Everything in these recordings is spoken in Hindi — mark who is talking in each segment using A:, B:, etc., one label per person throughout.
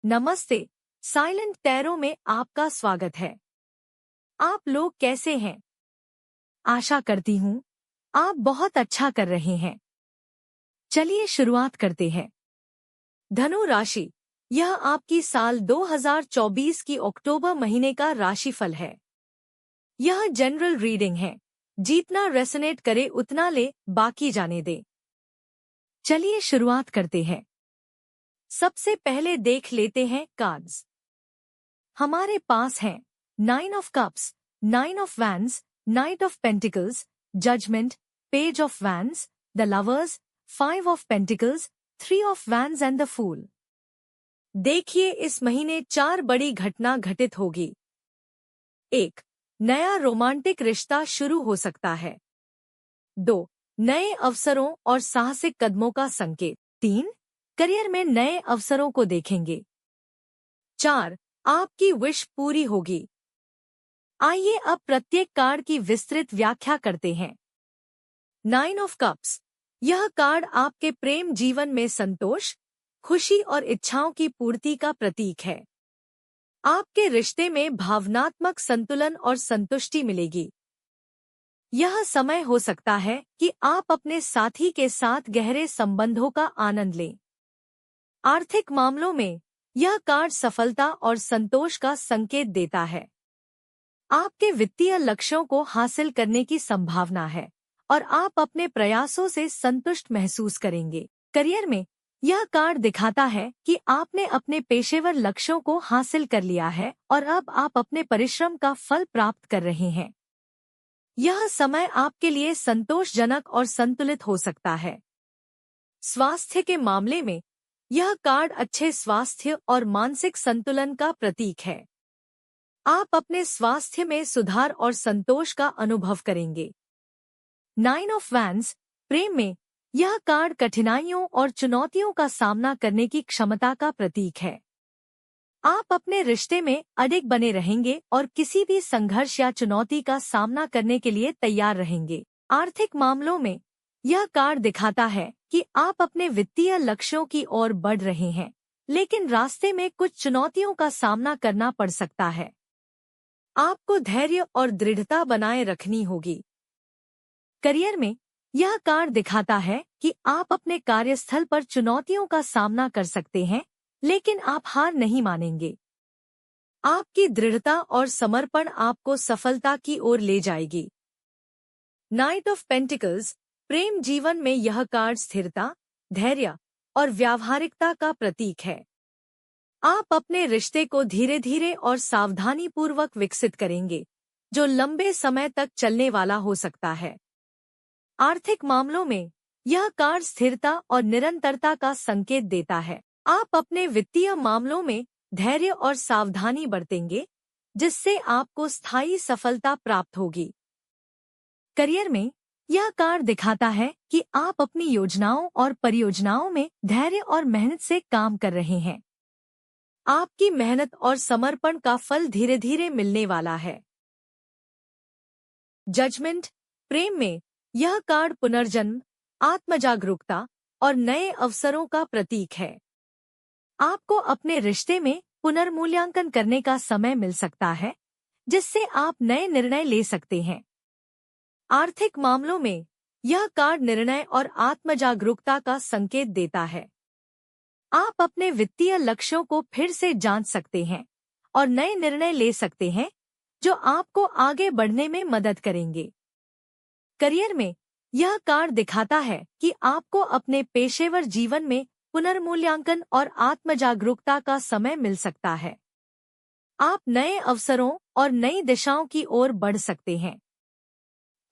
A: नमस्ते। साइलेंट टैरो में आपका स्वागत है। आप लोग कैसे हैं? आशा करती हूँ आप बहुत अच्छा कर रहे हैं। चलिए शुरुआत करते हैं। धनु राशि, यह आपकी साल 2024 की अक्टूबर महीने का राशिफल है। यह जनरल रीडिंग है। जितना रेसोनेट करे उतना ले, बाकी जाने दे। चलिए शुरुआत करते हैं। सबसे पहले देख लेते हैं कार्ड्स। हमारे पास हैं 9 of cups, 9 of wands, knight of pentacles, judgement, page of wands, the lovers, 5 of pentacles, 3 of wands and the fool. देखिए, इस महीने 4 बड़ी घटना घटित होगी। 1. नया रोमांटिक रिश्ता शुरू हो सकता है। 2. नए अवसरों और साहसिक कदमों का संकेत। 3. करियर में नए अवसरों को देखेंगे। 4. आपकी विश पूरी होगी। आइए अब प्रत्येक कार्ड की विस्तृत व्याख्या करते हैं। 9 ऑफ कप्स, यह कार्ड आपके प्रेम जीवन में संतोष, खुशी और इच्छाओं की पूर्ति का प्रतीक है। आपके रिश्ते में भावनात्मक संतुलन और संतुष्टि मिलेगी। यह समय हो सकता है कि आप अपने साथी के साथ गहरे संबंधों का आनंद लें। आर्थिक मामलों में यह कार्ड सफलता और संतोष का संकेत देता है। आपके वित्तीय लक्ष्यों को हासिल करने की संभावना है और आप अपने प्रयासों से संतुष्ट महसूस करेंगे। करियर में यह कार्ड दिखाता है कि आपने अपने पेशेवर लक्ष्यों को हासिल कर लिया है और अब आप अपने परिश्रम का फल प्राप्त कर रहे हैं। यह समय आपके लिए संतोषजनक और संतुलित हो सकता है। स्वास्थ्य के मामले में यह कार्ड अच्छे स्वास्थ्य और मानसिक संतुलन का प्रतीक है। आप अपने स्वास्थ्य में सुधार और संतोष का अनुभव करेंगे। 9 ऑफ वैंड्स, प्रेम में यह कार्ड कठिनाइयों और चुनौतियों का सामना करने की क्षमता का प्रतीक है। आप अपने रिश्ते में अडिग बने रहेंगे और किसी भी संघर्ष या चुनौती का सामना करने के लिए तैयार रहेंगे। आर्थिक मामलों में यह कार्ड दिखाता है कि आप अपने वित्तीय लक्ष्यों की ओर बढ़ रहे हैं, लेकिन रास्ते में कुछ चुनौतियों का सामना करना पड़ सकता है। आपको धैर्य और दृढ़ता बनाए रखनी होगी। करियर में यह कार्ड दिखाता है कि आप अपने कार्यस्थल पर चुनौतियों का सामना कर सकते हैं, लेकिन आप हार नहीं मानेंगे। आपकी दृढ़ता और समर्पण आपको सफलता की ओर ले जाएगी। नाइट ऑफ पेंटिकल्स, प्रेम जीवन में यह कार्ड स्थिरता, धैर्य और व्यावहारिकता का प्रतीक है। आप अपने रिश्ते को धीरे धीरे और सावधानीपूर्वक विकसित करेंगे, जो लंबे समय तक चलने वाला हो सकता है। आर्थिक मामलों में यह कार्ड स्थिरता और निरंतरता का संकेत देता है। आप अपने वित्तीय मामलों में धैर्य और सावधानी बरतेंगे, जिससे आपको स्थायी सफलता प्राप्त होगी। करियर में यह कार्ड दिखाता है कि आप अपनी योजनाओं और परियोजनाओं में धैर्य और मेहनत से काम कर रहे हैं। आपकी मेहनत और समर्पण का फल धीरे धीरे मिलने वाला है। जजमेंट, प्रेम में यह कार्ड पुनर्जन्म, आत्मजागरूकता और नए अवसरों का प्रतीक है। आपको अपने रिश्ते में पुनर्मूल्यांकन करने का समय मिल सकता है, जिससे आप नए निर्णय ले सकते हैं। आर्थिक मामलों में यह कार्ड निर्णय और आत्मजागरूकता का संकेत देता है। आप अपने वित्तीय लक्ष्यों को फिर से जांच सकते हैं और नए निर्णय ले सकते हैं, जो आपको आगे बढ़ने में मदद करेंगे। करियर में यह कार्ड दिखाता है कि आपको अपने पेशेवर जीवन में पुनर्मूल्यांकन और आत्मजागरूकता का समय मिल सकता है। आप नए अवसरों और नई दिशाओं की ओर बढ़ सकते हैं।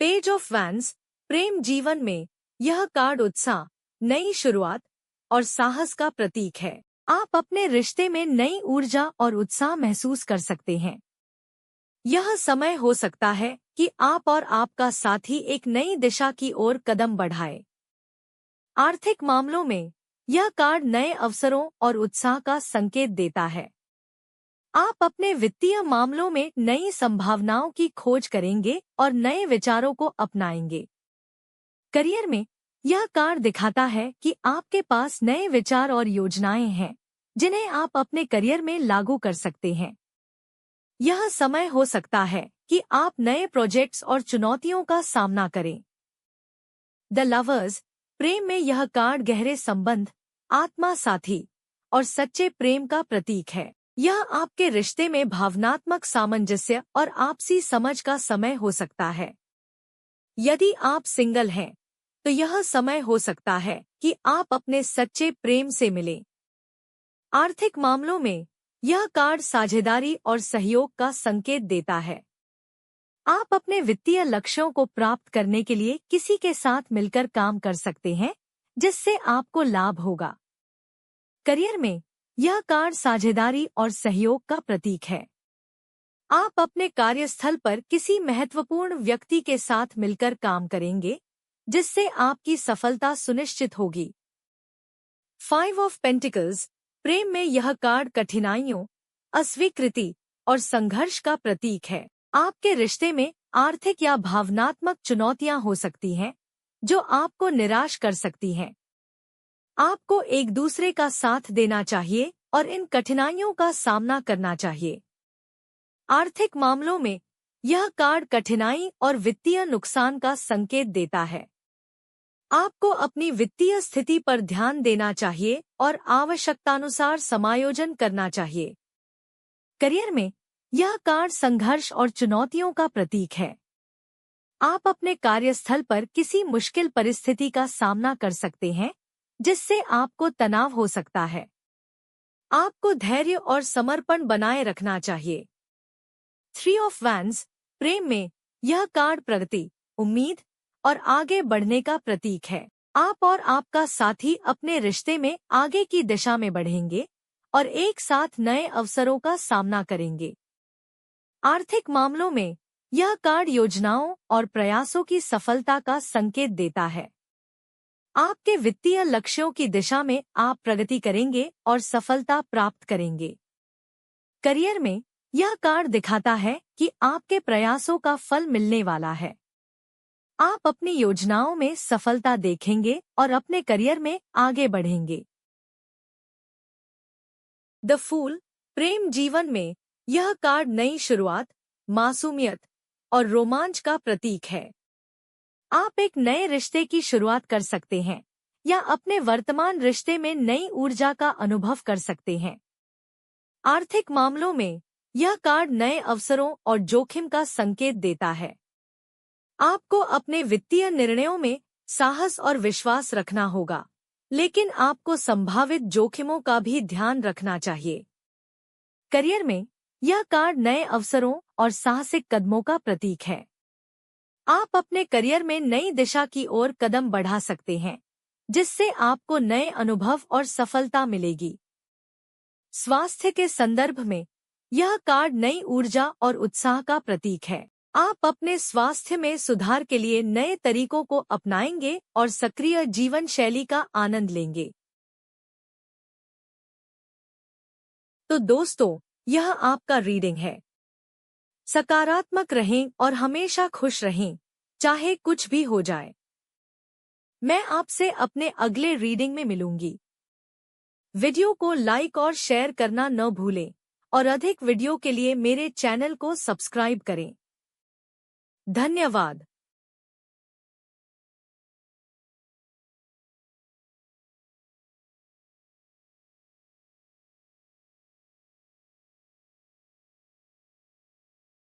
A: पेज ऑफ वैंड्स, प्रेम जीवन में यह कार्ड उत्साह, नई शुरुआत और साहस का प्रतीक है। आप अपने रिश्ते में नई ऊर्जा और उत्साह महसूस कर सकते हैं। यह समय हो सकता है कि आप और आपका साथी एक नई दिशा की ओर कदम बढ़ाए। आर्थिक मामलों में यह कार्ड नए अवसरों और उत्साह का संकेत देता है। आप अपने वित्तीय मामलों में नई संभावनाओं की खोज करेंगे और नए विचारों को अपनाएंगे। करियर में यह कार्ड दिखाता है कि आपके पास नए विचार और योजनाएं हैं, जिन्हें आप अपने करियर में लागू कर सकते हैं। यह समय हो सकता है कि आप नए प्रोजेक्ट्स और चुनौतियों का सामना करें। द लवर्स, प्रेम में यह कार्ड गहरे संबंध, आत्मा साथी और सच्चे प्रेम का प्रतीक है। यह आपके रिश्ते में भावनात्मक सामंजस्य और आपसी समझ का समय हो सकता है। यदि आप सिंगल हैं, तो यह समय हो सकता है कि आप अपने सच्चे प्रेम से मिलें। आर्थिक मामलों में यह कार्ड साझेदारी और सहयोग का संकेत देता है। आप अपने वित्तीय लक्ष्यों को प्राप्त करने के लिए किसी के साथ मिलकर काम कर सकते हैं, जिससे आपको लाभ होगा। करियर में यह कार्ड साझेदारी और सहयोग का प्रतीक है। आप अपने कार्यस्थल पर किसी महत्वपूर्ण व्यक्ति के साथ मिलकर काम करेंगे, जिससे आपकी सफलता सुनिश्चित होगी। 5 ऑफ पेंटिकल्स, प्रेम में यह कार्ड कठिनाइयों, अस्वीकृति और संघर्ष का प्रतीक है। आपके रिश्ते में आर्थिक या भावनात्मक चुनौतियां हो सकती हैं, जो आपको निराश कर सकती हैं। आपको एक दूसरे का साथ देना चाहिए और इन कठिनाइयों का सामना करना चाहिए। आर्थिक मामलों में यह कार्ड कठिनाई और वित्तीय नुकसान का संकेत देता है। आपको अपनी वित्तीय स्थिति पर ध्यान देना चाहिए और आवश्यकतानुसार समायोजन करना चाहिए। करियर में यह कार्ड संघर्ष और चुनौतियों का प्रतीक है। आप अपने कार्यस्थल पर किसी मुश्किल परिस्थिति का सामना कर सकते हैं, जिससे आपको तनाव हो सकता है। आपको धैर्य और समर्पण बनाए रखना चाहिए। 3 ऑफ वैंड्स, प्रेम में यह कार्ड प्रगति, उम्मीद और आगे बढ़ने का प्रतीक है। आप और आपका साथी अपने रिश्ते में आगे की दिशा में बढ़ेंगे और एक साथ नए अवसरों का सामना करेंगे। आर्थिक मामलों में यह कार्ड योजनाओं और प्रयासों की सफलता का संकेत देता है। आपके वित्तीय लक्ष्यों की दिशा में आप प्रगति करेंगे और सफलता प्राप्त करेंगे। करियर में यह कार्ड दिखाता है कि आपके प्रयासों का फल मिलने वाला है। आप अपनी योजनाओं में सफलता देखेंगे और अपने करियर में आगे बढ़ेंगे। द फूल, प्रेम जीवन में यह कार्ड नई शुरुआत, मासूमियत और रोमांच का प्रतीक है। आप एक नए रिश्ते की शुरुआत कर सकते हैं या अपने वर्तमान रिश्ते में नई ऊर्जा का अनुभव कर सकते हैं। आर्थिक मामलों में यह कार्ड नए अवसरों और जोखिम का संकेत देता है। आपको अपने वित्तीय निर्णयों में साहस और विश्वास रखना होगा, लेकिन आपको संभावित जोखिमों का भी ध्यान रखना चाहिए। करियर में यह कार्ड नए अवसरों और साहसिक कदमों का प्रतीक है। आप अपने करियर में नई दिशा की ओर कदम बढ़ा सकते हैं, जिससे आपको नए अनुभव और सफलता मिलेगी। स्वास्थ्य के संदर्भ में यह कार्ड नई ऊर्जा और उत्साह का प्रतीक है। आप अपने स्वास्थ्य में सुधार के लिए नए तरीकों को अपनाएंगे और सक्रिय जीवन शैली का आनंद लेंगे। तो दोस्तों, यह आपका रीडिंग है। सकारात्मक रहें और हमेशा खुश रहें, चाहे कुछ भी हो जाए। मैं आपसे अपने अगले रीडिंग में मिलूंगी। वीडियो को लाइक और शेयर करना न भूलें और अधिक वीडियो के लिए मेरे चैनल को सब्सक्राइब करें। धन्यवाद।